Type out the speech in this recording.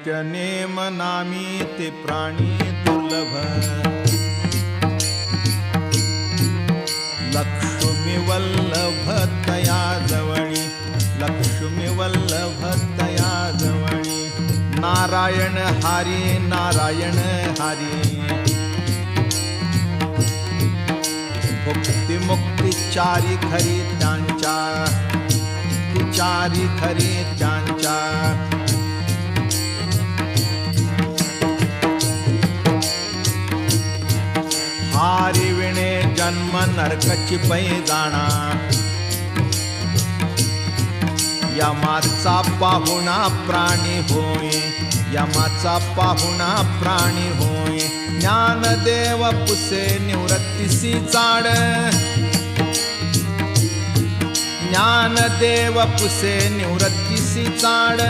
नित्य नेम नामी ते प्राणी दुर्लभ लक्ष्मी वल्लभ तया जवळी लक्ष्मी वल्लभ तया जवळी नारायण हरी नारायण हरी भुक्ती मुक्ती चारी खरी त्यांच्या चारी खरी त्यांच्या हारी विणे जन्म नरकची पैजाणा यमाचा पाहुणा प्राणी होय यमाचा पाहुणा प्राणी होय ज्ञानदेव पुसे निवृत्तीसी चाड ज्ञानदेव पुसे निवृत्तीसी चाड